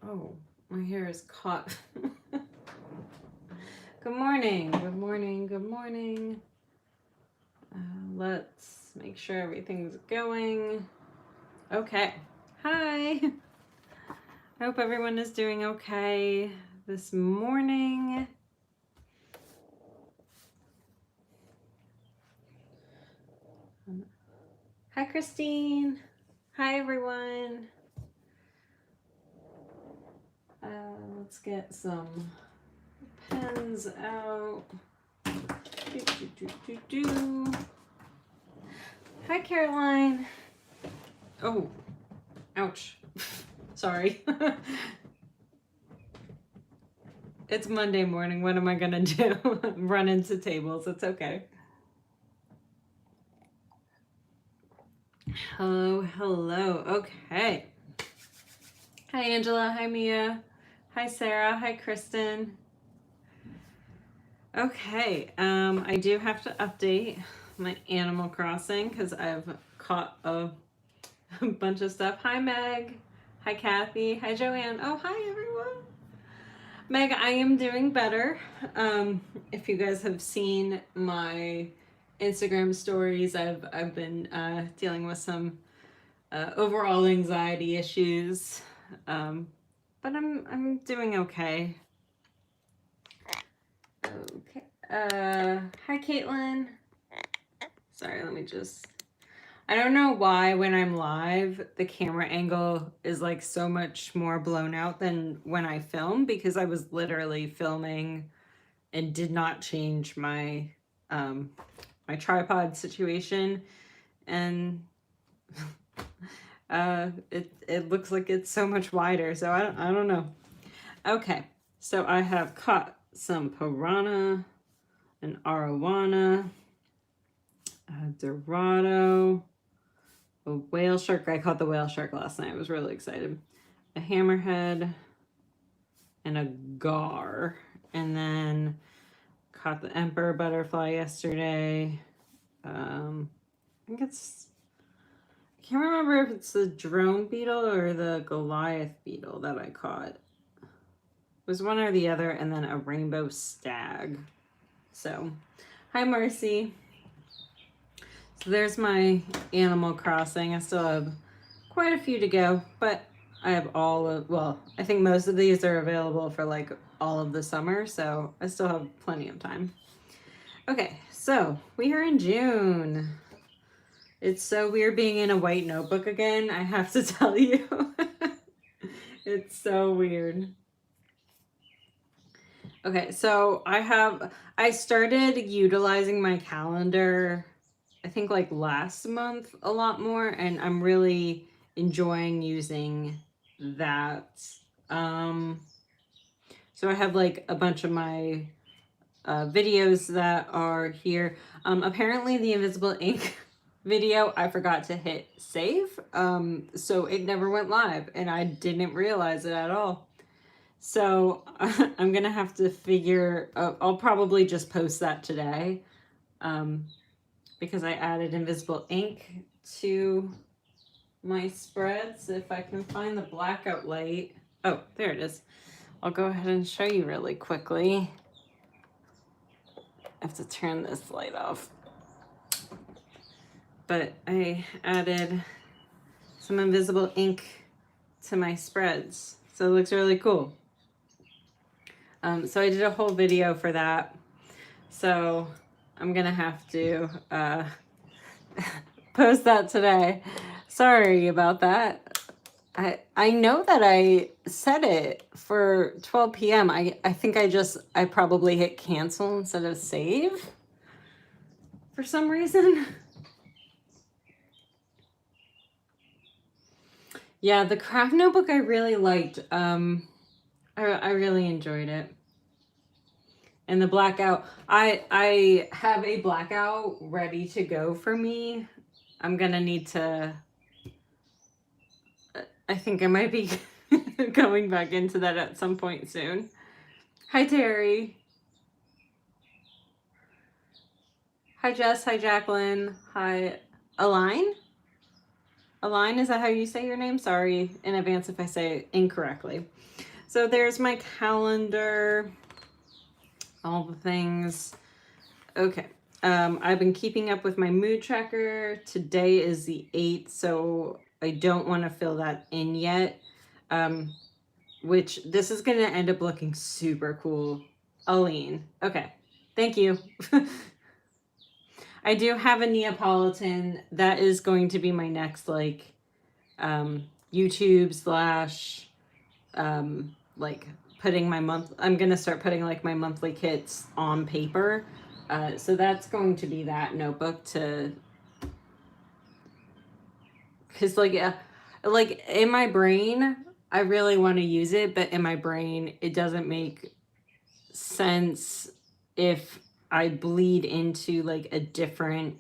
Oh, my hair is caught. Good morning, good morning, good morning. Let's make sure everything's going. Okay. Hi. I hope everyone is doing okay this morning. Hi, Christine. Hi, everyone. Let's get some pens out. Hi, Caroline. Oh, ouch. Sorry. It's Monday morning. What am I gonna do? Run into tables. It's okay. Hello, hello. Okay. Hi, Angela. Hi, Mia. Hi, Sarah. Hi, Kristen. Okay. I do have to update my Animal Crossing because I've caught a bunch of stuff. Hi, Meg. Hi, Kathy. Hi, Joanne. Oh, hi, everyone. Meg, I am doing better. If you guys have seen my Instagram stories, I've been dealing with some overall anxiety issues, but I'm doing okay. Okay. Hi, Caitlin. Sorry, let me just. I don't know why when I'm live, the camera angle is like so much more blown out than when I film, because I was literally filming and did not change my my tripod situation, and it looks like it's so much wider. So I don't know. Okay, so I have caught some piranha, an arowana, a dorado, a whale shark. I caught the whale shark last night. I was really excited. A hammerhead and a gar. And then caught the emperor butterfly yesterday. I think it's, I can't remember if it's the drone beetle or the Goliath beetle that I caught. It was one or the other, and then a rainbow stag. So, hi Marcy. So there's my Animal Crossing. I still have quite a few to go, but I have all of, well, I think most of these are available for like all of the summer, so I still have plenty of time. Okay, so we are in June. It's so weird being in a white notebook again, I have to tell you. It's so weird. Okay, so I started utilizing my calendar, I think like last month a lot more, and I'm really enjoying using that. So I have like a bunch of my videos that are here. Apparently the invisible ink video, I forgot to hit save. So it never went live and I didn't realize it at all. So I'm gonna have to figure, I'll probably just post that today, because I added invisible ink to my spreads. If I can find the blackout light. Oh, there it is. I'll go ahead and show you really quickly. I have to turn this light off. But I added some invisible ink to my spreads, so it looks really cool. So I did a whole video for that. So I'm gonna have to post that today. Sorry about that. I know that I set it for 12 p.m. I think I probably hit cancel instead of save for some reason. Yeah, the craft notebook I really liked. I really enjoyed it. And the blackout, I have a blackout ready to go for me. I'm gonna need to, I think I might be going back into that at some point soon. Hi, Terry. Hi, Jess. Hi, Jacqueline. Hi, Aline. Eline, is that how you say your name? Sorry in advance if I say it incorrectly. So there's my calendar, all the things. Okay. I've been keeping up with my mood tracker. Today is the 8th, so I don't want to fill that in yet. Which this is going to end up looking super cool. Aline. Okay. Thank you. I do have a Neapolitan. That is going to be my next, like, YouTube slash, like, putting my I'm going to start putting, like, my monthly kits on paper. So that's going to be that notebook to, because, like, in my brain, I really want to use it, but in my brain, it doesn't make sense if I bleed into, like, a different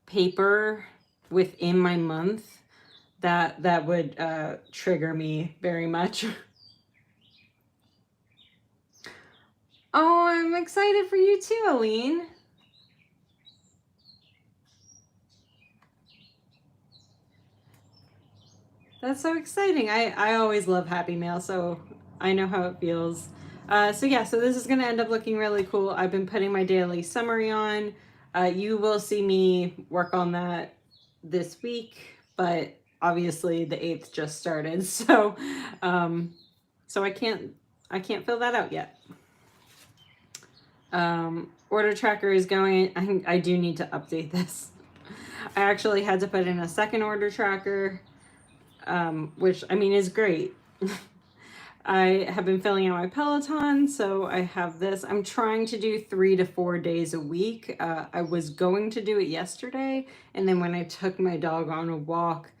paper within my month. That would trigger me very much. Oh, I'm excited for you too, Aline. That's so exciting. I always love Happy Mail, so I know how it feels. So yeah, so this is going to end up looking really cool. I've been putting my daily summary on. You will see me work on that this week, but obviously the 8th just started, so so I can't fill that out yet. Order tracker is going. I do need to update this. I actually had to put in a second order tracker, which I mean is great. I have been filling out my Peloton, so I have this. I'm trying to do 3 to 4 days a week. I was going to do it yesterday, and then when I took my dog on a walk,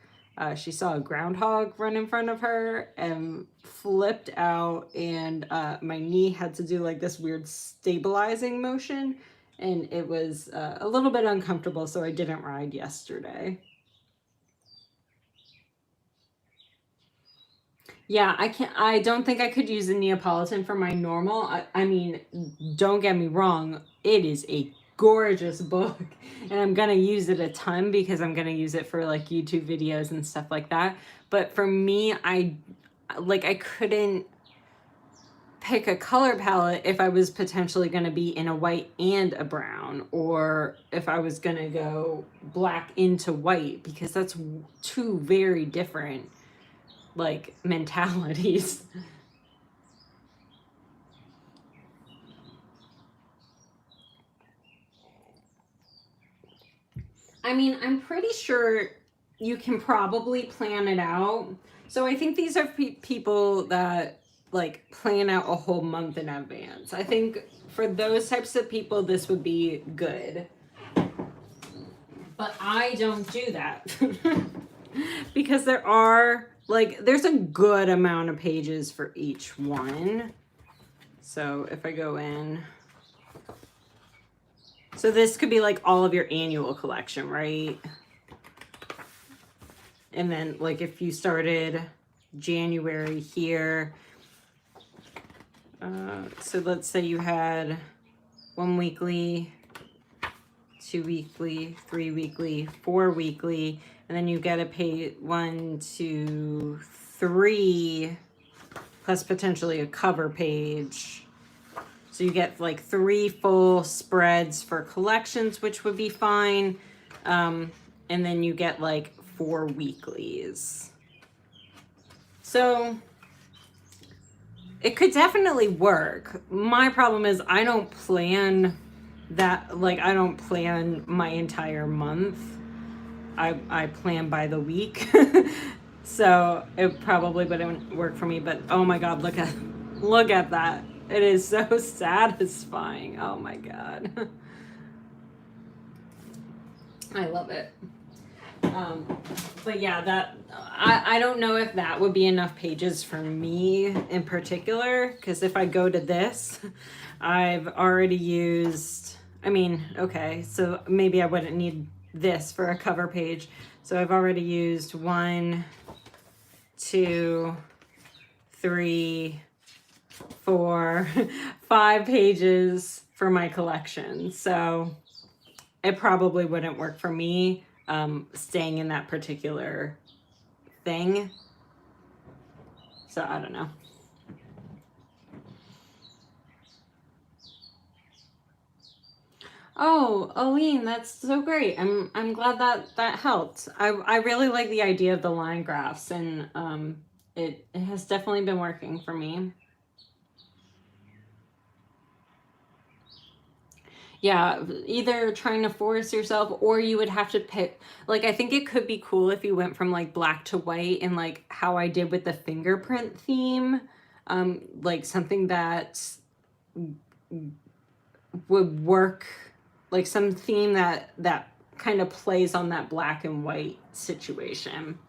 she saw a groundhog run in front of her and flipped out, and my knee had to do like this weird stabilizing motion, and it was a little bit uncomfortable, so I didn't ride yesterday. Yeah, I don't think I could use a Neapolitan for my normal. I mean, don't get me wrong, it is a gorgeous book, and I'm gonna use it a ton because I'm gonna use it for like YouTube videos and stuff like that. But for me, I couldn't pick a color palette if I was potentially gonna be in a white and a brown, or if I was gonna go black into white, because that's two very different, like, mentalities. I mean, I'm pretty sure you can probably plan it out. So I think these are people that like plan out a whole month in advance. I think for those types of people, this would be good. But I don't do that because there's a good amount of pages for each one. So if I go in, so this could be like all of your annual collection, right? And then like if you started January here, so let's say you had 1 weekly, 2 weekly, 3 weekly, 4 weekly, and then you get to pay 1, 2, 3, plus potentially a cover page. So you get like 3 full spreads for collections, which would be fine. And then you get like 4 weeklies. So it could definitely work. My problem is I don't plan that, like I don't plan my entire month. I plan by the week. So it probably wouldn't work for me, but oh my God, look at that. It is so satisfying. Oh my God. I love it. But yeah, I don't know if that would be enough pages for me in particular, because if I go to this, I've already used, I mean, okay, so maybe I wouldn't need this for a cover page. So I've already used 1, 2, 3, 4, 5 pages for my collection. So it probably wouldn't work for me. staying in that particular thing. So I don't know. Oh, Aline, that's so great. I'm glad that that helped. I really like the idea of the line graphs, and it has definitely been working for me. Yeah, either trying to force yourself, or you would have to pick, like, I think it could be cool if you went from like black to white, and like how I did with the fingerprint theme, like something that would work, like some theme that kind of plays on that black and white situation.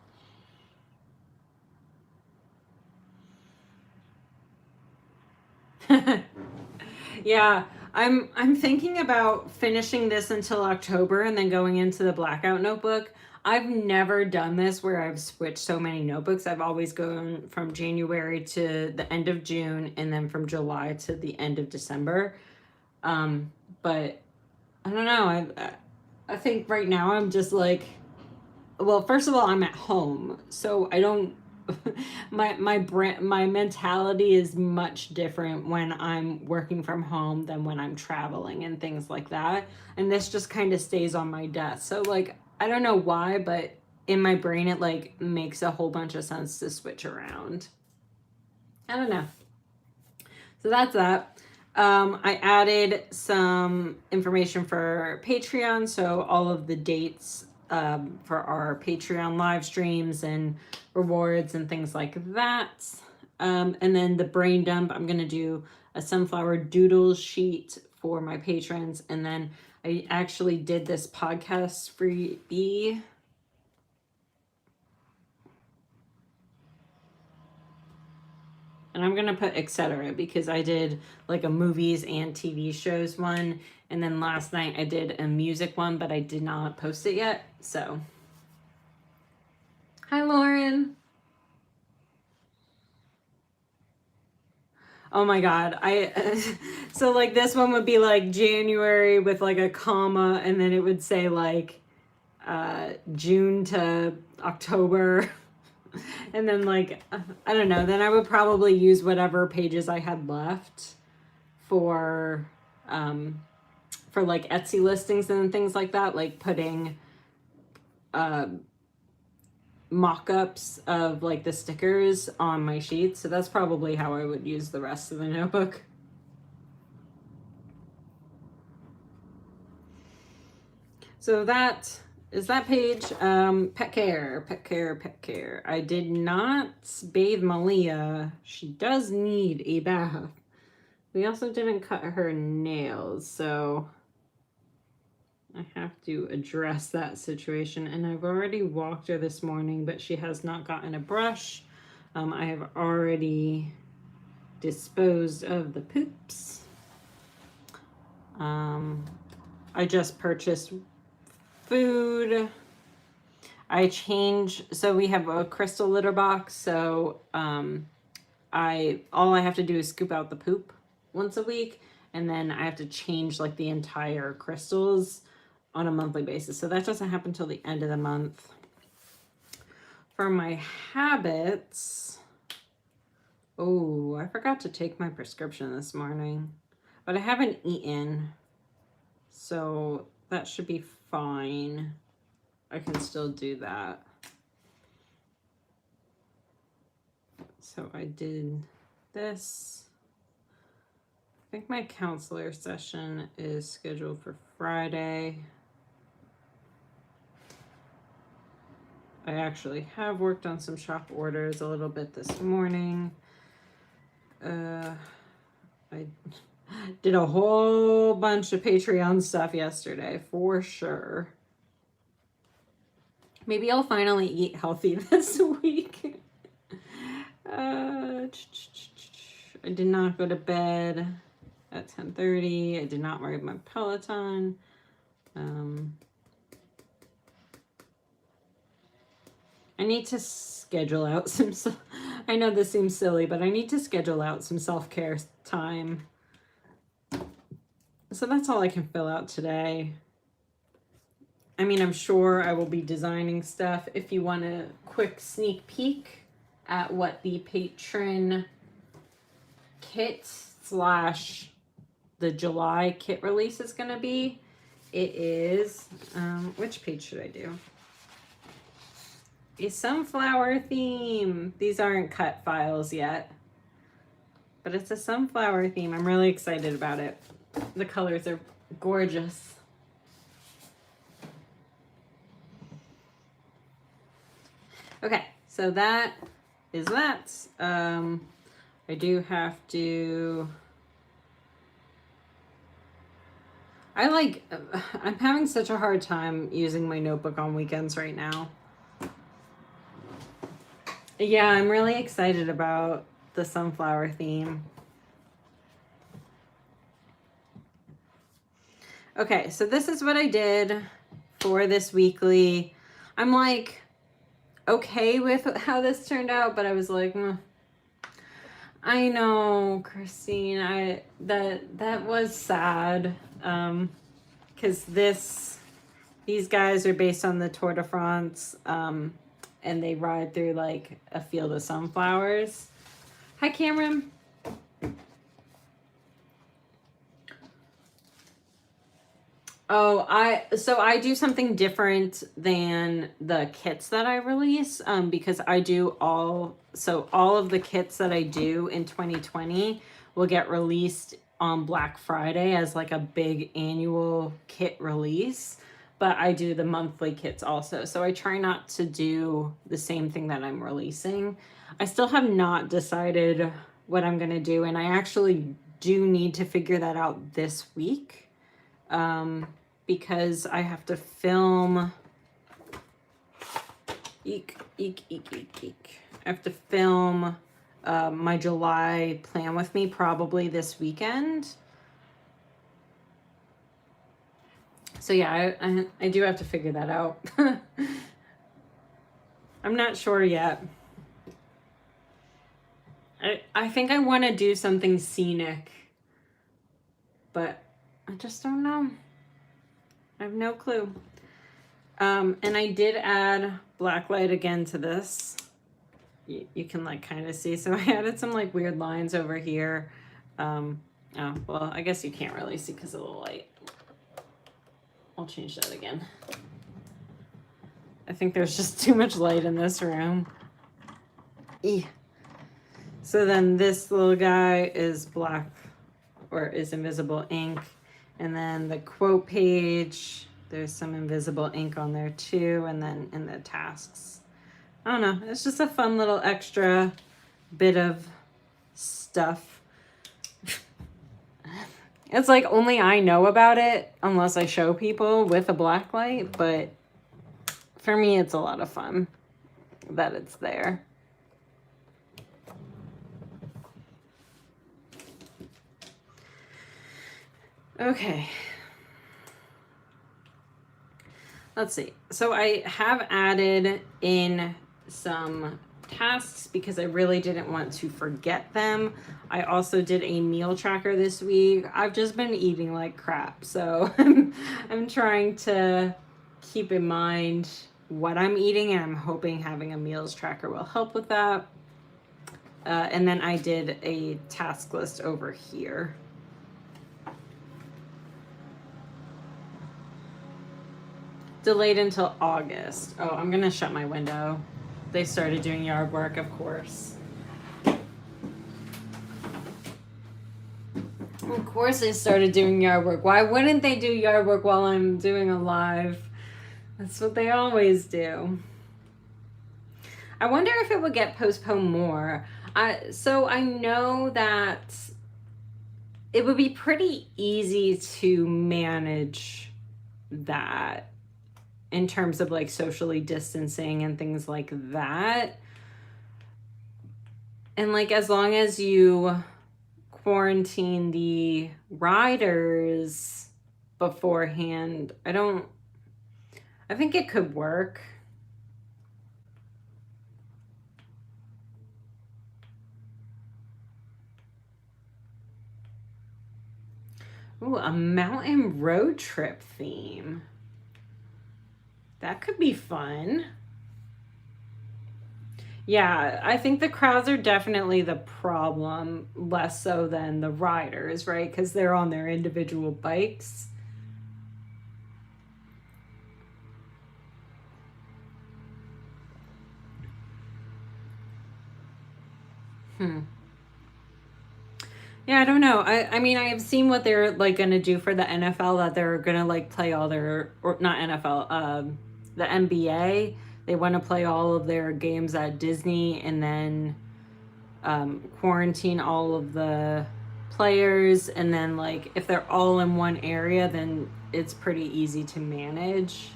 Yeah, I'm thinking about finishing this until October and then going into the blackout notebook. I've never done this where I've switched so many notebooks. I've always gone from January to the end of June, and then from July to the end of December. But I don't know. I think right now I'm just like, well, first of all, I'm at home, so I don't my mentality is much different when I'm working from home than when I'm traveling and things like that. And this just kind of stays on my desk. So like I don't know why, but in my brain it like makes a whole bunch of sense to switch around. I don't know. So that's that. I added some information for Patreon, so all of the dates for our Patreon live streams and rewards and things like that. And then the brain dump, I'm going to do a sunflower doodle sheet for my patrons. And then I actually did this podcast freebie. And I'm going to put etc. because I did like a movies and TV shows one. And then last night I did a music one, but I did not post it yet. So, hi, Lauren. Oh my God. So like this one would be like January with like a comma, and then it would say like June to October. And then like I don't know, then I would probably use whatever pages I had left for like Etsy listings and things like that, like putting mock-ups of like the stickers on my sheets. So that's probably how I would use the rest of the notebook. So that is that page. Pet care. I did not bathe Malia. She does need a bath. We also didn't cut her nails, so I have to address that situation. And I've already walked her this morning, but she has not gotten a brush. I have already disposed of the poops. I just purchased food. I change, so we have a crystal litter box, so all I have to do is scoop out the poop once a week, and then I have to change like the entire crystals on a monthly basis. So that doesn't happen till the end of the month. For my habits, oh, I forgot to take my prescription this morning, but I haven't eaten, so that should be fine. I can still do that. So I did this. I think my counselor session is scheduled for Friday. I actually have worked on some shop orders a little bit this morning. I did a whole bunch of Patreon stuff yesterday, for sure. Maybe I'll finally eat healthy this week. I did not go to bed at 10:30. I did not ride my Peloton. I need to schedule out some, I know this seems silly, but I need to schedule out some self-care time. So that's all I can fill out today. I mean, I'm sure I will be designing stuff. If you want a quick sneak peek at what the patron kit slash the July kit release is going to be, it is, which page should I do? A sunflower theme. These aren't cut files yet, but it's a sunflower theme. I'm really excited about it. The colors are gorgeous. Okay, so that is that. I do have to, I'm having such a hard time using my notebook on weekends right now. Yeah, I'm really excited about the sunflower theme. Okay, so this is what I did for this weekly. I'm like okay with how this turned out, but I was like, I know, Christine, that was sad. Because these guys are based on the Tour de France, and they ride through like a field of sunflowers. Hi, Cameron. Oh, I do something different than the kits that I release, because I do all of the kits that I do in 2020 will get released on Black Friday as like a big annual kit release, but I do the monthly kits also. So I try not to do the same thing that I'm releasing. I still have not decided what I'm going to do, and I actually do need to figure that out this week. Because I have to film. I have to film my July plan with me probably this weekend. So yeah, I do have to figure that out. I'm not sure yet. I think I want to do something scenic, but I just don't know. I have no clue. And I did add black light again to this. You can like kind of see. So I added some like weird lines over here. Oh, well, I guess you can't really see because of the light. I'll change that again. I think there's just too much light in this room. So then this little guy is black, or is invisible ink. And then the quote page, there's some invisible ink on there too. And then in the tasks, I don't know. It's just a fun little extra bit of stuff. It's like only I know about it unless I show people with a black light. But for me, it's a lot of fun that it's there. Okay. Let's see. So I have added in some tasks because I really didn't want to forget them. I also did a meal tracker this week. I've just been eating like crap, so I'm trying to keep in mind what I'm eating, and I'm hoping having a meals tracker will help with that. And then I did a task list over here. Delayed until August. Oh, I'm gonna shut my window. They started doing yard work, of course. Of course they started doing yard work. Why wouldn't they do yard work while I'm doing a live? That's what they always do. I wonder if it would get postponed more. So I know that it would be pretty easy to manage that in terms of like socially distancing and things like that. And like, as long as you quarantine the riders beforehand, I think it could work. Ooh, a mountain road trip theme. That could be fun. Yeah, I think the crowds are definitely the problem, less so than the riders, right? Because they're on their individual bikes. Hmm. Yeah, I don't know. I mean, I have seen what they're like gonna do for the NFL, that they're gonna like play all their, or not NFL, the NBA. They want to play all of their games at Disney, and then quarantine all of the players, and then like if they're all in one area, then it's pretty easy to manage.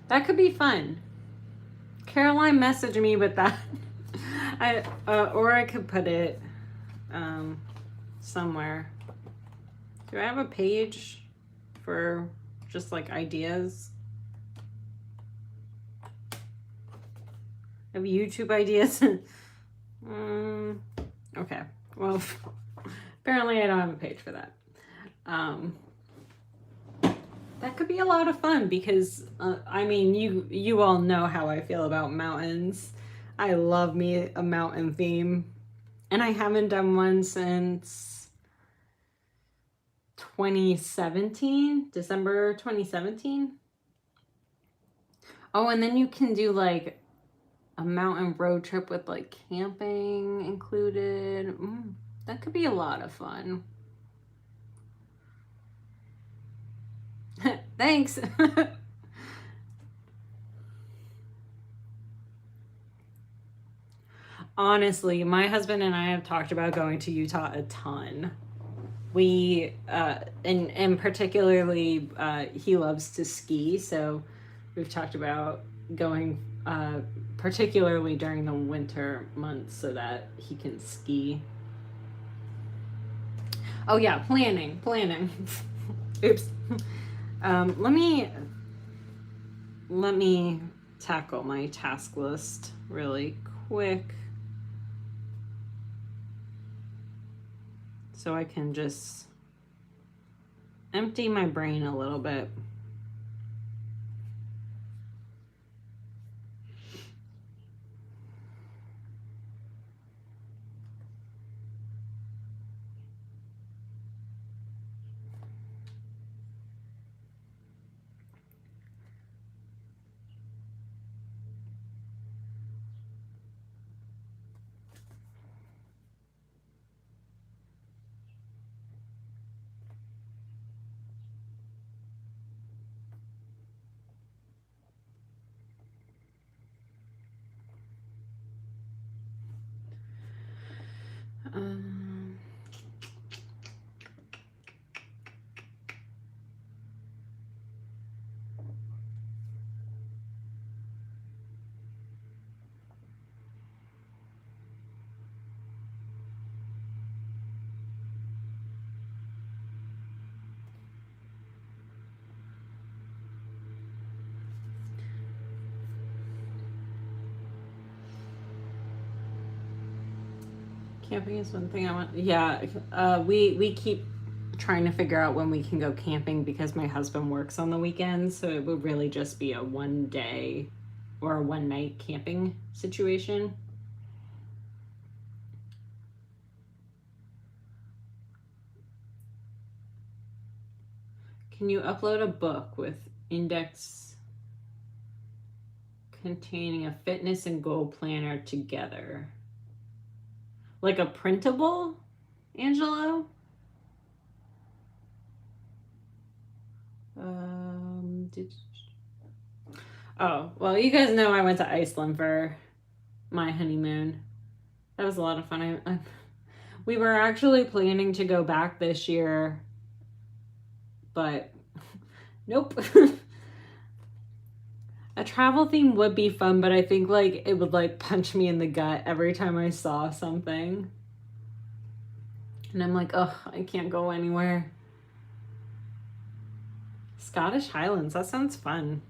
That could be fun. Caroline messaged me with that. Or I could put it somewhere. Do I have a page for just like ideas? I have YouTube ideas. Okay. Well, apparently I don't have a page for that. That could be a lot of fun because I mean, you all know how I feel about mountains. I love me a mountain theme, and I haven't done one since 2017, December 2017. Oh, and then you can do like a mountain road trip with like camping included. That could be a lot of fun. Thanks. Honestly, my husband and I have talked about going to Utah a ton. We and particularly he loves to ski, so we've talked about going particularly during the winter months so that he can ski. Oh yeah, planning. Oops. Let me tackle my task list really quick so I can just empty my brain a little bit. Camping is one thing I want. Yeah, we keep trying to figure out when we can go camping because my husband works on the weekends, so it would really just be a 1 day or a 1 night camping situation. Can you upload a book with index containing a fitness and goal planner together? Like a printable, Angelo? Oh, well, you guys know I went to Iceland for my honeymoon. That was a lot of fun. We were actually planning to go back this year, but nope. A travel theme would be fun, but I think like it would like punch me in the gut every time I saw something. And I'm like, oh, I can't go anywhere. Scottish Highlands, that sounds fun.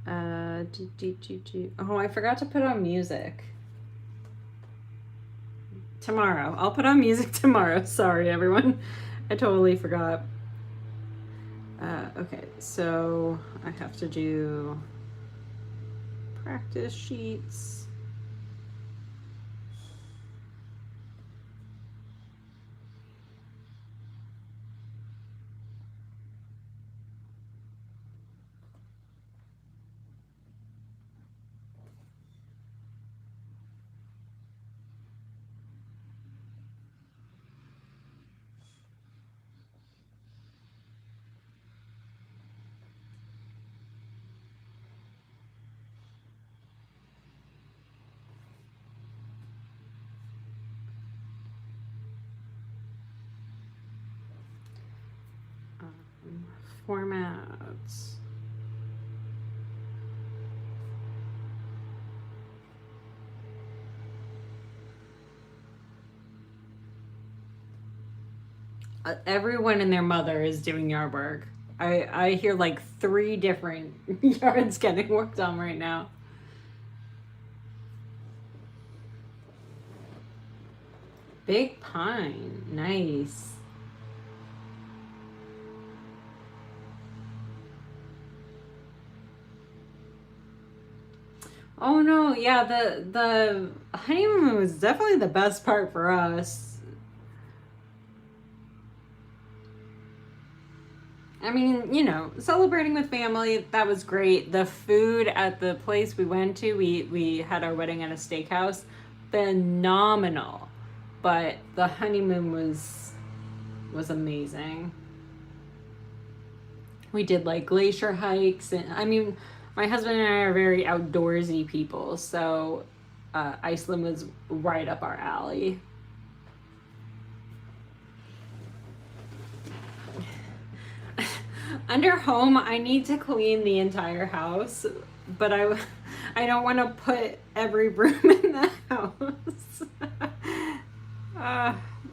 Oh, I forgot to put on music. tomorrow. I'll put on music tomorrow. Sorry, everyone. I totally forgot. Okay, so I have to do practice sheets. Formats. Everyone and their mother is doing yard work. I hear like 3 different yards getting worked on right now. Big pine, nice. Oh no, yeah, the honeymoon was definitely the best part for us. I mean, you know, celebrating with family, that was great. The food at the place we went to, we had our wedding at a steakhouse, phenomenal. But the honeymoon was amazing. We did like glacier hikes, and I mean, my husband and I are very outdoorsy people, so Iceland was right up our alley. Under home, I need to clean the entire house, but I don't want to put every broom in the house.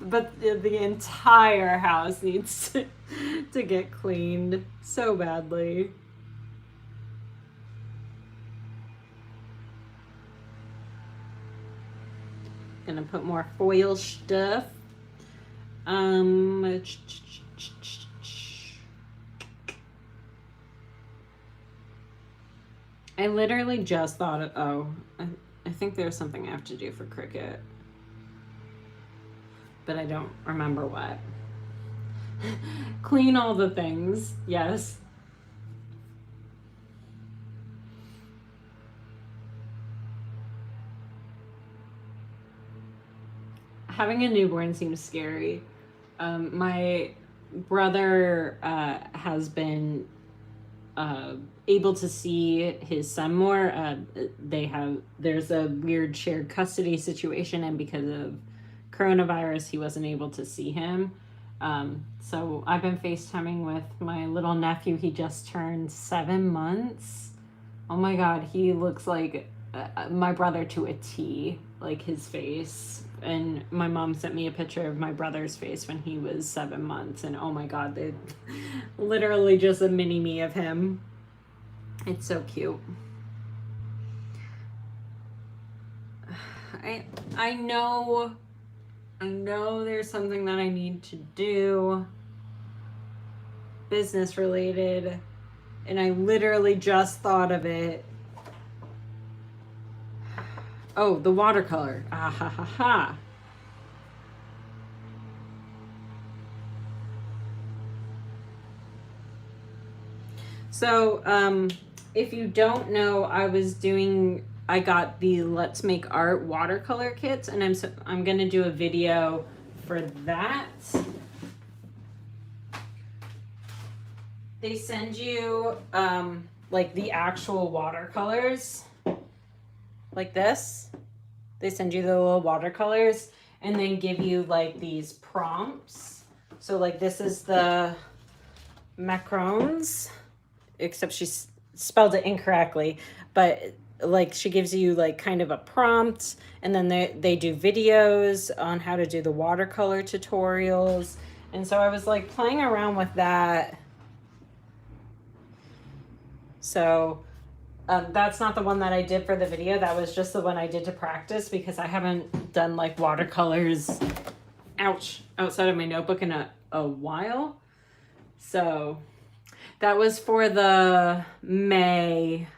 But the entire house needs to get cleaned so badly. Gonna put more foil stuff. I literally just thought of, I think there's something I have to do for Cricut, but I don't remember what. Clean all the things, yes. Having a newborn seems scary. My brother has been able to see his son more. There's a weird shared custody situation, and because of coronavirus, he wasn't able to see him. So I've been FaceTiming with my little nephew. He just turned 7 months. Oh my God, he looks like my brother to a T, like his face. And my mom sent me a picture of my brother's face when he was 7 months, and oh my God, they literally just a mini me of him. It's so cute. I know there's something that I need to do, business related, and I literally just thought of it. Oh, the watercolor. Ah ha ha ha. So, if you don't know, I got the Let's Make Art watercolor kits, and I'm gonna do a video for that. They send you like the actual watercolors, like this. They send you the little watercolors and then give you like these prompts. So like this is the macarons, except she spelled it incorrectly, but like she gives you like kind of a prompt, and then they do videos on how to do the watercolor tutorials. And so I was like playing around with that. So That's not the one that I did for the video. That was just the one I did to practice because I haven't done like watercolors, outside of my notebook in a while. So that was for the May.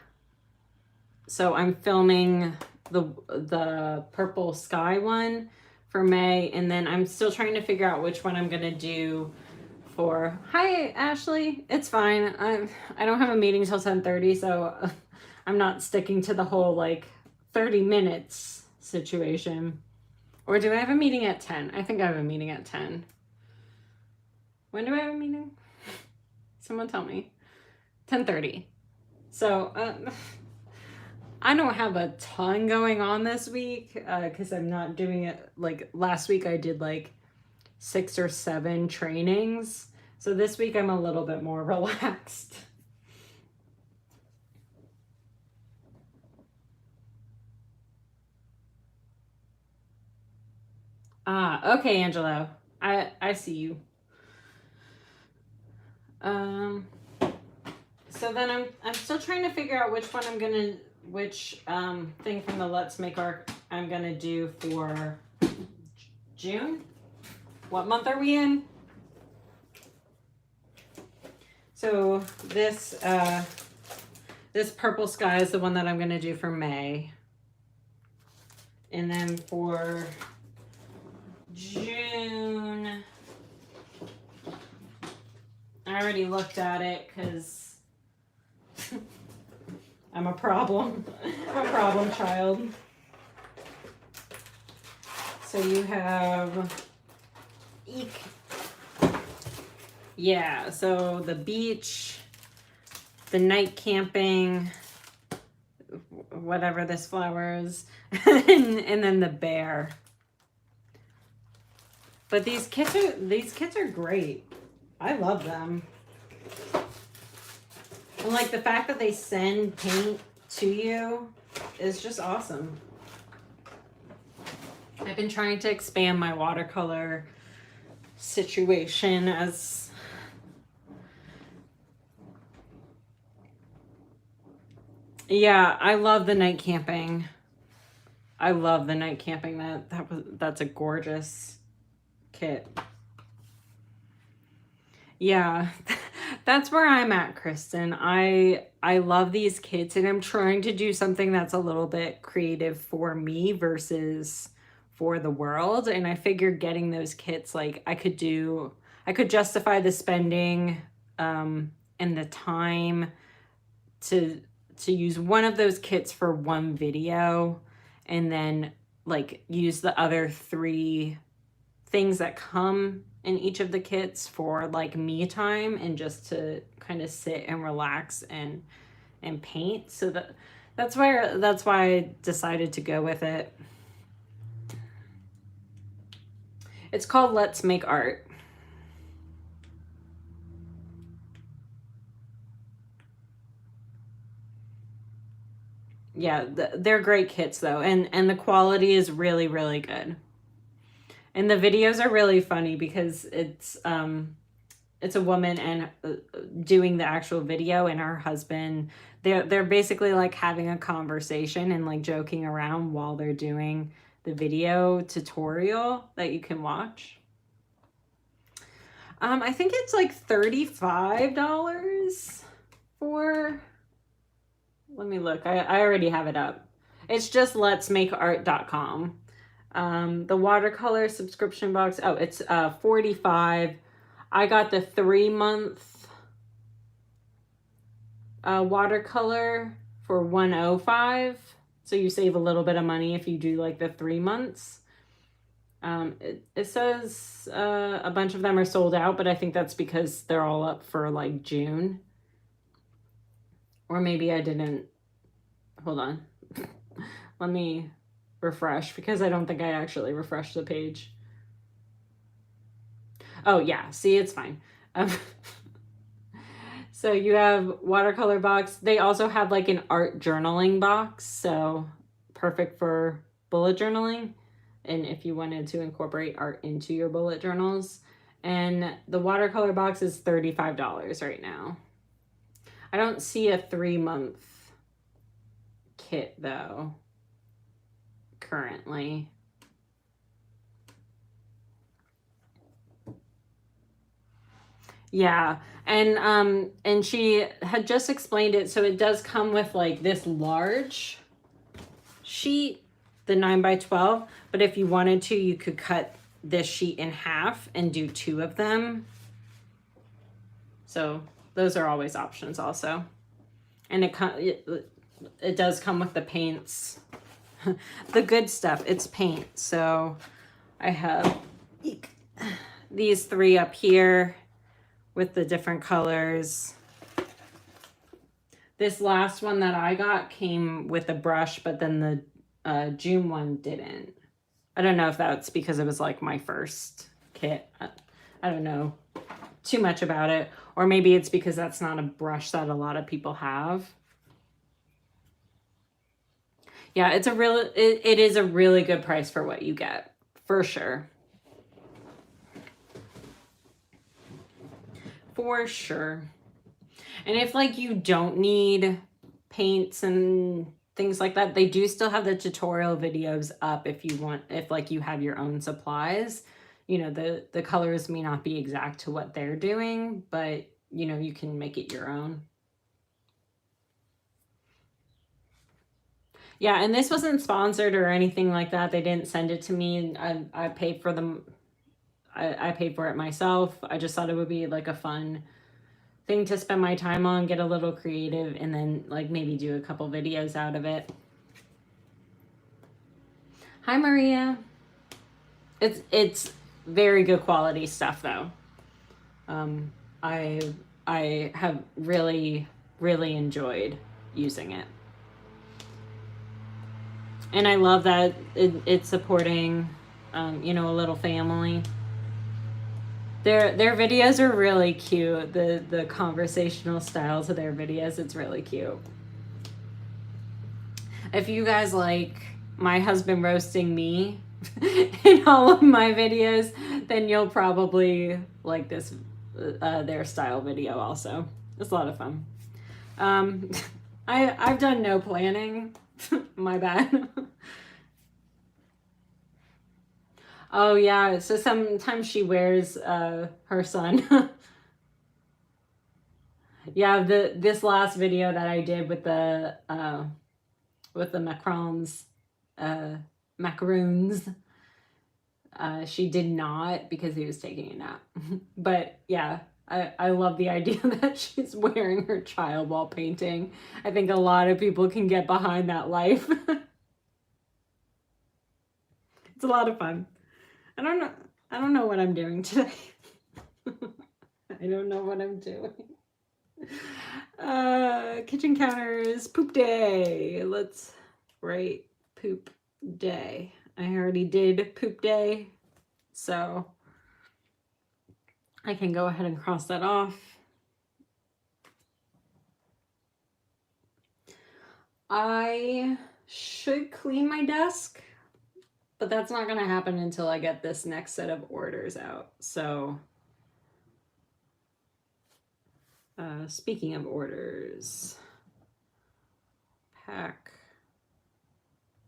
So I'm filming the purple sky one for May, and then I'm still trying to figure out which one I'm gonna do for. Hi Ashley, it's fine. I don't have a meeting till 10:30, so I'm not sticking to the whole like 30 minutes situation. Or do I have a meeting at 10? I think I have a meeting at 10. When do I have a meeting? Someone tell me. 10:30. So I don't have a ton going on this week because I'm not doing it. Like last week I did like 6 or 7 trainings. So this week I'm a little bit more relaxed. Okay, Angelo. I see you. So then I'm still trying to figure out which one which thing from the Let's Make Art I'm gonna do for June. What month are we in? So this purple sky is the one that I'm gonna do for May. And then for June, I already looked at it because I'm a problem. I'm a problem child. So you have yeah, so the beach, the night camping, whatever this flower is, and then the bear. But these kits are great. I love them. And like the fact that they send paint to you is just awesome. I've been trying to expand my watercolor situation as yeah, I love the night camping. I love the night camping. That's a gorgeous kit. Yeah, that's where I'm at, Kristen. I love these kits, and I'm trying to do something that's a little bit creative for me versus for the world. And I figured getting those kits, like I could justify the spending and the time to use one of those kits for one video, and then like use the other 3 things that come in each of the kits for like me time and just to kind of sit and relax and paint. So that's why I decided to go with it. It's called Let's Make Art. Yeah, they're great kits though, and the quality is really, really good. And the videos are really funny because it's a woman and doing the actual video, and her husband, they're basically like having a conversation and like joking around while they're doing the video tutorial that you can watch. I think it's like $35 for, let me look. I already have it up. It's just letsmakeart.com. The watercolor subscription box, oh, it's $45. I got the 3-month watercolor for $105. So you save a little bit of money if you do like the 3 months. It says a bunch of them are sold out, but I think that's because they're all up for like June. Or maybe I didn't. Hold on. Let me refresh because I don't think I actually refreshed the page. Oh yeah, see, it's fine. So you have watercolor box. They also have like an art journaling box, so perfect for bullet journaling. And if you wanted to incorporate art into your bullet journals. And the watercolor box is $35 right now. I don't see a 3-month kit though, currently. Yeah, and she had just explained it, so it does come with like this large sheet, the 9x12, but if you wanted to, you could cut this sheet in half and do 2 of them. So those are always options also. And it does come with the paints, the good stuff. It's paint. So I have these 3 up here with the different colors. This last one that I got came with a brush, but then the June one didn't. I don't know if that's because it was like my first kit. I don't know too much about it. Or maybe it's because that's not a brush that a lot of people have. Yeah, it is a really good price for what you get, for sure. For sure. And if like you don't need paints and things like that, they do still have the tutorial videos up if you want, if like you have your own supplies. You know, the colors may not be exact to what they're doing, but you know, you can make it your own. Yeah, and this wasn't sponsored or anything like that. They didn't send it to me. I paid for them. I paid for it myself. I just thought it would be like a fun thing to spend my time on, get a little creative, and then like maybe do a couple videos out of it. Hi, Maria. It's very good quality stuff though. I have really enjoyed using it. And I love that it's supporting, you know, a little family. Their videos are really cute. The conversational styles of their videos, it's really cute. If you guys like my husband roasting me in all of my videos, then you'll probably like this their style video also. It's a lot of fun. I've done no planning. My bad. Oh yeah, so sometimes she wears her son. Yeah, this last video that I did with the macaroons, she did not, because he was taking a nap. But yeah, I love the idea that she's wearing her child while painting. I think a lot of people can get behind that life. It's a lot of fun. I don't know what I'm doing today. I don't know what I'm doing. Kitchen counters, poop day. Let's write poop day. I already did poop day, so I can go ahead and cross that off. I should clean my desk, but that's not going to happen until I get this next set of orders out. So, speaking of orders, pack,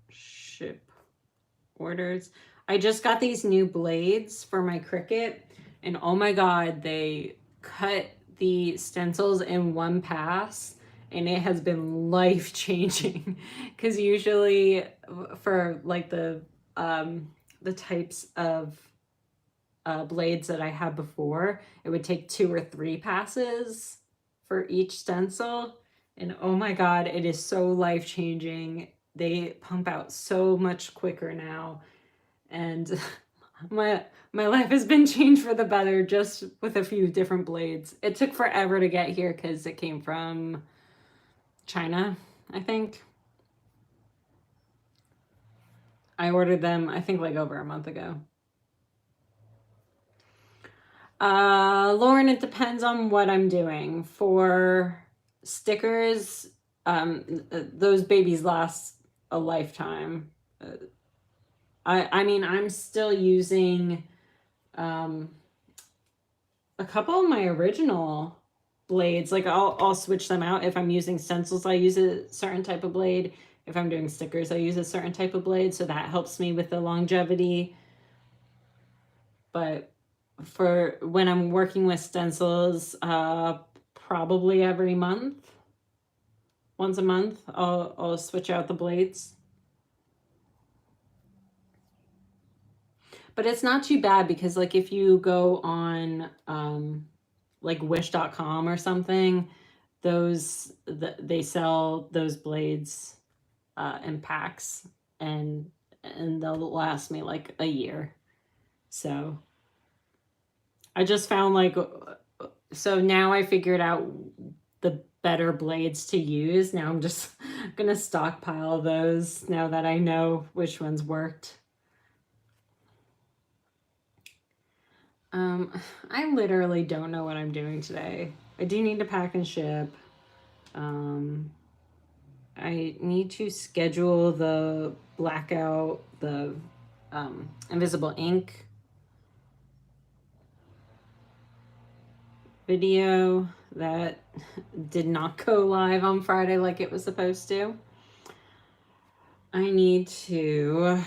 ship, orders. I just got these new blades for my Cricut, and oh my god, they cut the stencils in one pass, and it has been life-changing. Because usually for like the types of blades that I had before, it would take 2 or 3 passes for each stencil, and oh my god, it is so life-changing. They pump out so much quicker now, and my life has been changed for the better just with a few different blades. It took forever to get here because it came from China, I think. I ordered them, I think, like over a month ago. Lauren, it depends on what I'm doing. For stickers, those babies last a lifetime. I mean, I'm still using a couple of my original blades. Like I'll switch them out. If I'm using stencils, I use a certain type of blade. if I'm doing stickers, I use a certain type of blade, so that helps me with the longevity. But for when I'm working with stencils, probably every month, once a month, I'll switch out the blades. But it's not too bad because like if you go on like wish.com or something, they sell those blades in packs, and they'll last me like a year. So I just found like, so now I figured out the better blades to use. Now I'm just gonna stockpile those now that I know which ones worked. I literally don't know what I'm doing today. I do need to pack and ship. I need to schedule the blackout, the invisible ink video that did not go live on Friday like it was supposed to. I need to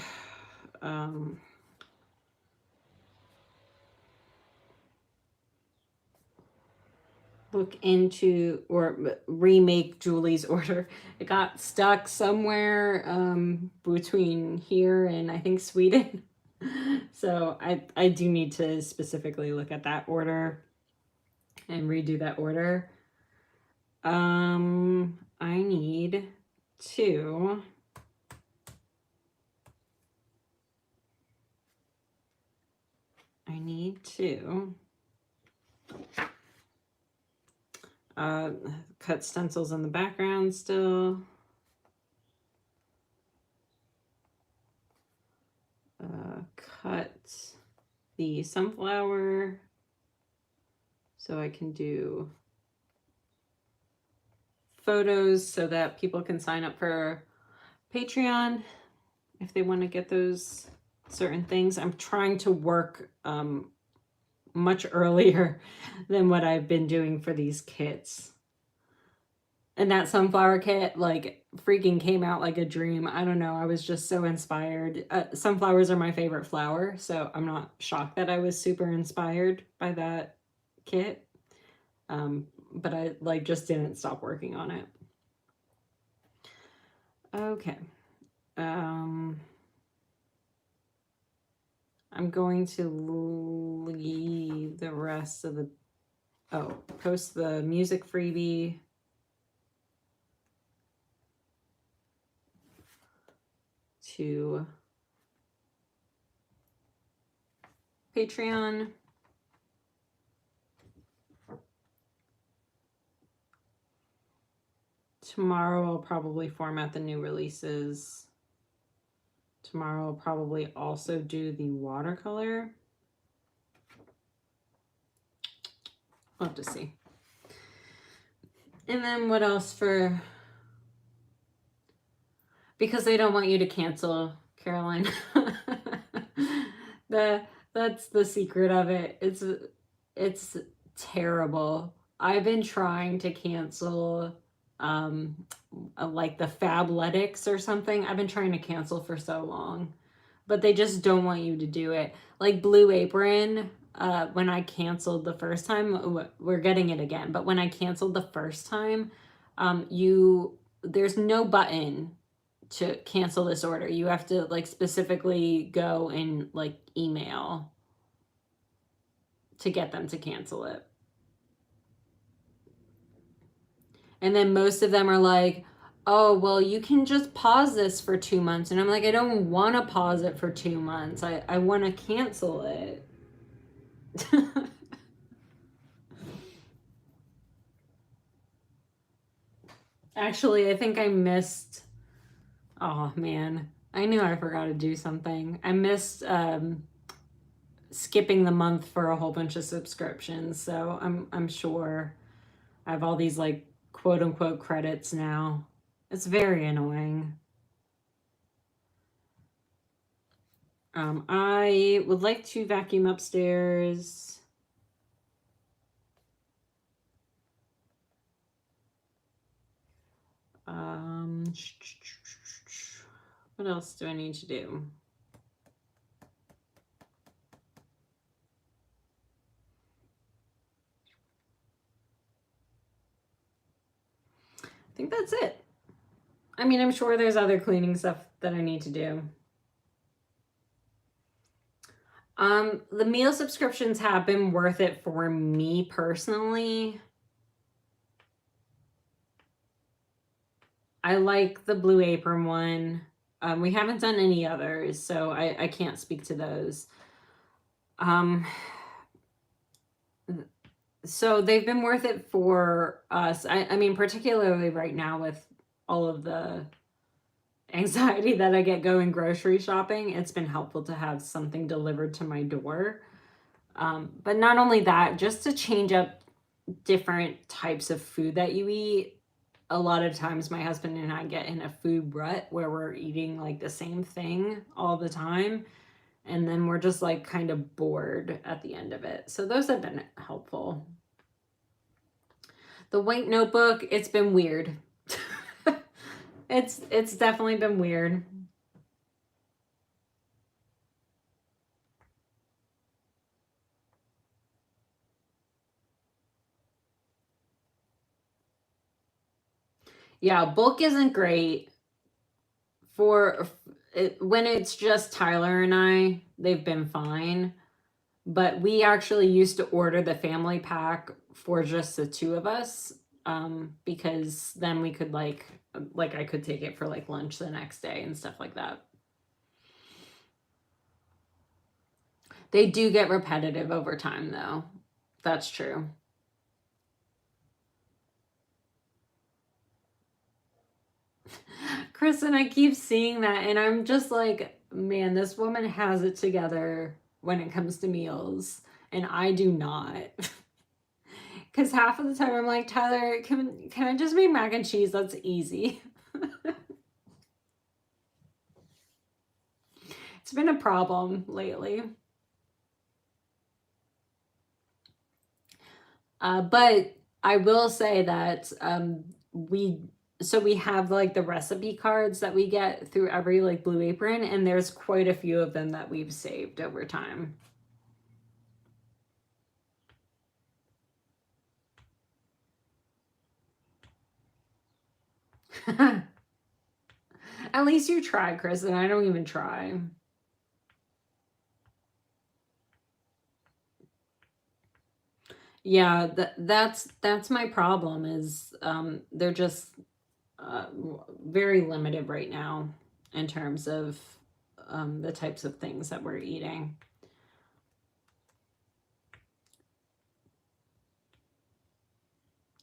look into or remake Julie's order. It got stuck somewhere between here and I think Sweden. So I do need to specifically look at that order and redo that order. I need to cut stencils in the background still. Cut the sunflower so I can do photos so that people can sign up for Patreon if they want to get those certain things. I'm trying to work much earlier than what I've been doing for these kits. And that sunflower kit, like, freaking came out like a dream. I don't know. I was just so inspired. Sunflowers are my favorite flower, so I'm not shocked that I was super inspired by that kit. But I, like, just didn't stop working on it. Okay. I'm going to leave the rest of the... Oh, post the music freebie. To Patreon. Tomorrow I'll probably format the new releases. Tomorrow I'll probably also do the watercolor. We'll have to see. And then what else for... Because they don't want you to cancel, Caroline. That's the secret of it. It's terrible. I've been trying to cancel like the Fabletics or something. I've been trying to cancel for so long, but they just don't want you to do it. Like Blue Apron, when I canceled the first time, we're getting it again, but when I canceled the first time, there's no button to cancel this order. You have to like specifically go and like email to get them to cancel it. And then most of them are like, oh, well, you can just pause this for 2 months. And I'm like, I don't want to pause it for 2 months. I want to cancel it. Actually, I think I missed... Oh, man. I knew I forgot to do something. I missed skipping the month for a whole bunch of subscriptions. So I'm sure I have all these like quote unquote credits now. It's very annoying. I would like to vacuum upstairs. What else do I need to do? I think that's it. I mean, I'm sure there's other cleaning stuff that I need to do. The meal subscriptions have been worth it for me personally. I like the Blue Apron one. We haven't done any others, so I can't speak to those. So they've been worth it for us. I mean, particularly right now with all of the anxiety that I get going grocery shopping, it's been helpful to have something delivered to my door. But not only that, just to change up different types of food that you eat. A lot of times my husband and I get in a food rut where we're eating like the same thing all the time. And then we're just like kind of bored at the end of it. So those have been helpful. The white notebook, it's been weird. It's definitely been weird. Yeah, bulk isn't great for when it's just Tyler and I, they've been fine. But we actually used to order the family pack for just the two of us, because then we could like I could take it for like lunch the next day and stuff like that. They do get repetitive over time though. That's true. Kristen, I keep seeing that and I'm just like, man, this woman has it together when it comes to meals and I do not. Because half of the time I'm like, Tyler, can I just make mac and cheese? That's easy. It's been a problem lately. But I will say that we have like the recipe cards that we get through every like Blue Apron, and there's quite a few of them that we've saved over time. At least you try, Chris, and I don't even try. Yeah, that's my problem is they're just very limited right now in terms of the types of things that we're eating.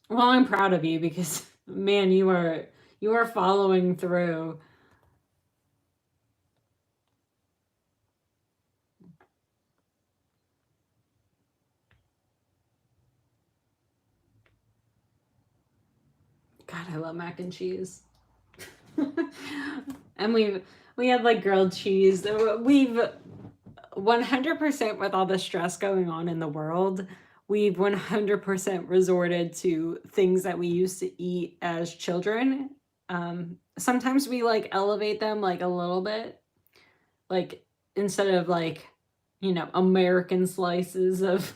Well, I'm proud of you because man, you are following through. God, I love mac and cheese. And we had like grilled cheese. We've 100% with all the stress going on in the world, we've 100% resorted to things that we used to eat as children. Sometimes we like elevate them like a little bit, like instead of like, American slices of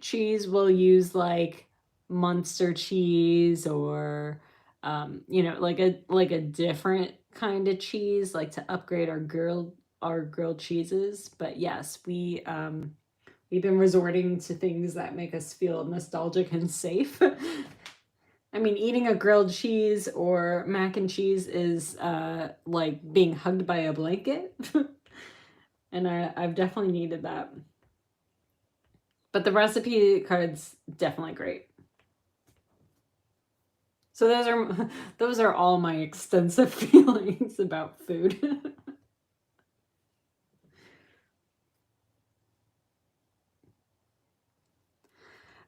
cheese, we'll use like Munster cheese or like a different kind of cheese, like to upgrade our grilled cheeses. But yes, we've been resorting to things that make us feel nostalgic and safe. I mean, eating a grilled cheese or mac and cheese is like being hugged by a blanket. And I've definitely needed that. But the recipe card's definitely great. So those are all my extensive feelings about food.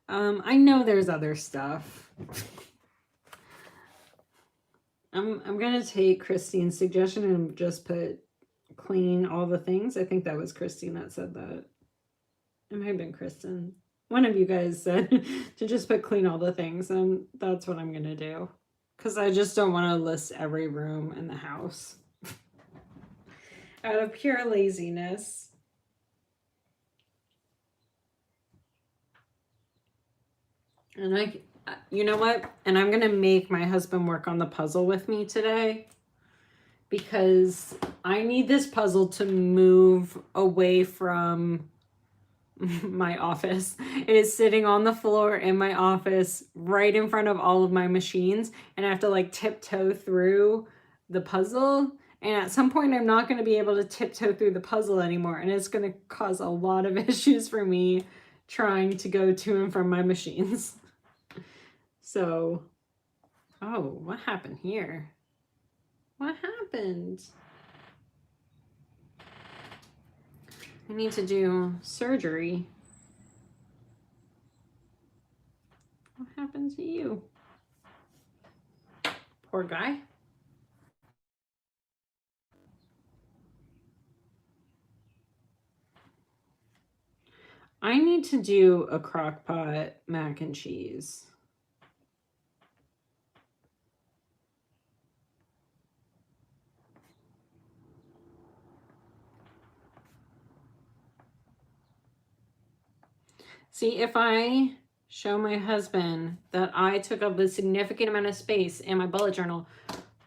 I know there's other stuff. I'm gonna take Christine's suggestion and just put clean all the things. I think that was Christine that said that. It might have been Kristen. One of you guys said to just put clean all the things, and that's what I'm gonna do. Because I just don't want to list every room in the house. out of pure laziness. And you know what? And I'm going to make my husband work on the puzzle with me today because I need this puzzle to move away from my office. It is sitting on the floor in my office right in front of all of my machines, and I have to like tiptoe through the puzzle. And at some point I'm not going to be able to tiptoe through the puzzle anymore, and it's going to cause a lot of issues for me trying to go to and from my machines. So, oh, what happened here? What happened? I need to do surgery. What happened to you? Poor guy. I need to do a crock pot mac and cheese. See, if I show my husband that I took up a significant amount of space in my bullet journal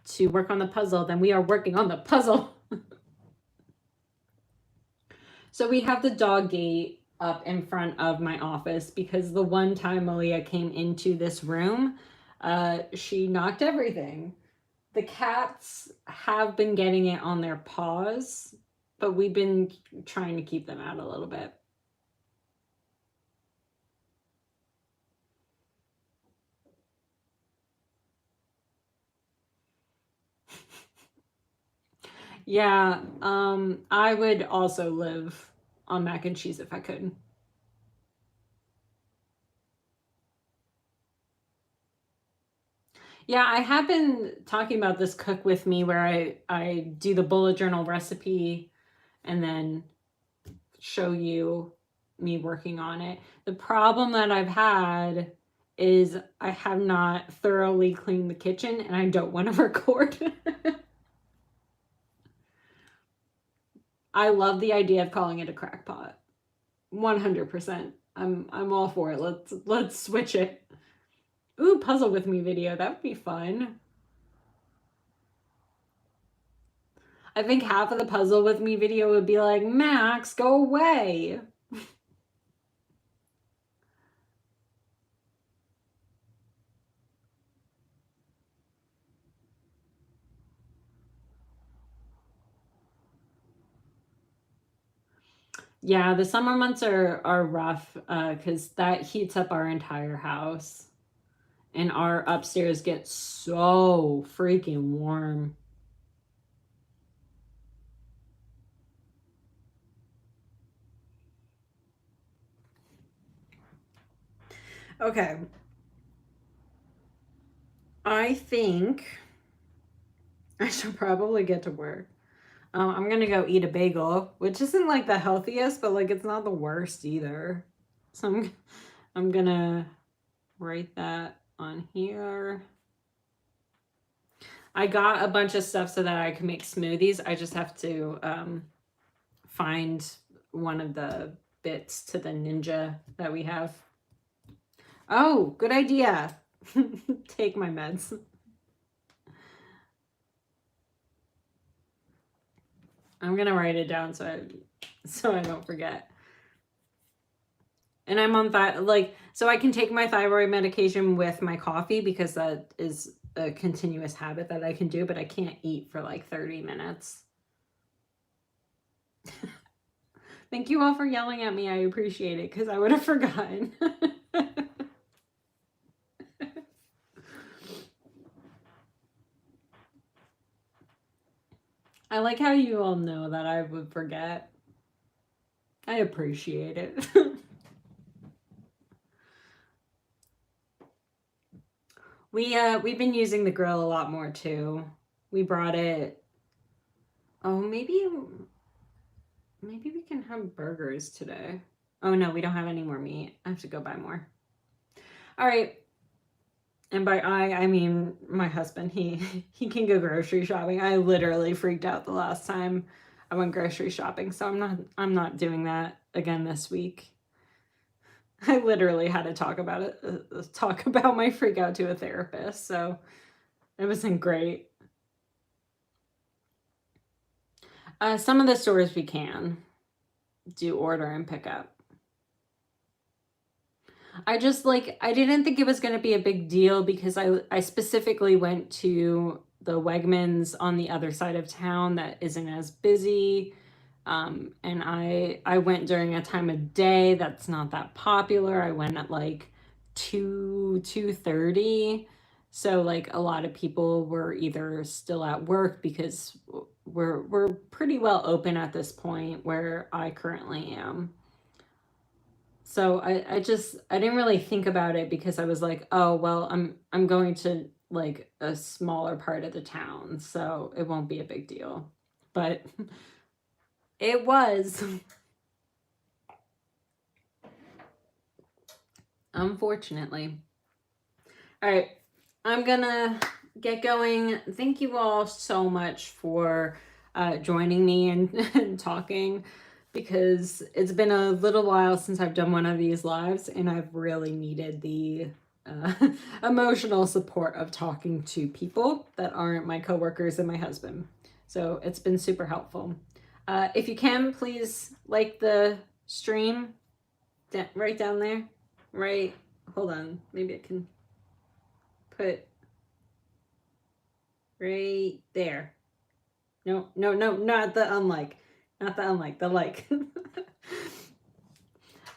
to work on the puzzle, then we are working on the puzzle. So we have the dog gate up in front of my office because the one time Malia came into this room, she knocked everything. The cats have been getting it on their paws, but we've been trying to keep them out a little bit. Yeah, I would also live on mac and cheese if I could. Yeah, I have been talking about this cook with me where I do the bullet journal recipe and then show you me working on it. The problem that I've had is I have not thoroughly cleaned the kitchen and I don't want to record. I love the idea of calling it a crackpot. 100%. I'm all for it. Let's switch it. Ooh, puzzle with me video. That would be fun. I think half of the puzzle with me video would be like, Max, go away. Yeah, the summer months are rough because that heats up our entire house. And our upstairs gets so freaking warm. Okay. I think I should probably get to work. I'm gonna go eat a bagel, which isn't like the healthiest, but like it's not the worst either. So I'm gonna write that on here. I got a bunch of stuff so that I can make smoothies. I just have to find one of the bits to the Ninja that we have. Oh, good idea. Take my meds. I'm gonna write it down so I don't forget. And I'm on so I can take my thyroid medication with my coffee because that is a continuous habit that I can do, but I can't eat for like 30 minutes. Thank you all for yelling at me. I appreciate it because I would have forgotten. I like how you all know that I would forget. I appreciate it. We've been using the grill a lot more too. We brought it. Oh, maybe we can have burgers today. Oh no, we don't have any more meat. I have to go buy more. All right. And by I mean my husband. He can go grocery shopping. I literally freaked out the last time I went grocery shopping, so I'm not doing that again this week. I literally had to talk about it, talk about my freak out to a therapist, so it wasn't great. Some of the stores we can do order and pick up. I didn't think it was going to be a big deal because I specifically went to the Wegmans on the other side of town that isn't as busy. And I went during a time of day that's not that popular. I went at like 2:30. So like a lot of people were either still at work because we're pretty well open at this point where I currently am. So I didn't really think about it because I was like, oh well, I'm going to like a smaller part of the town, so it won't be a big deal. But it was. Unfortunately. All right, I'm gonna get going. Thank you all so much for joining me and talking, because it's been a little while since I've done one of these lives, and I've really needed the emotional support of talking to people that aren't my coworkers and my husband. So it's been super helpful. If you can, please like the stream right down there. Right, hold on, maybe I can put right there. No, not the unlike. Not the unlike, the like.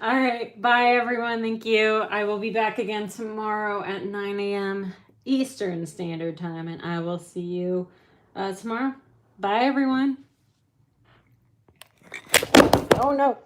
All right, bye everyone. Thank you. I will be back again tomorrow at 9 a.m. Eastern Standard Time, and I will see you tomorrow. Bye everyone. Oh no.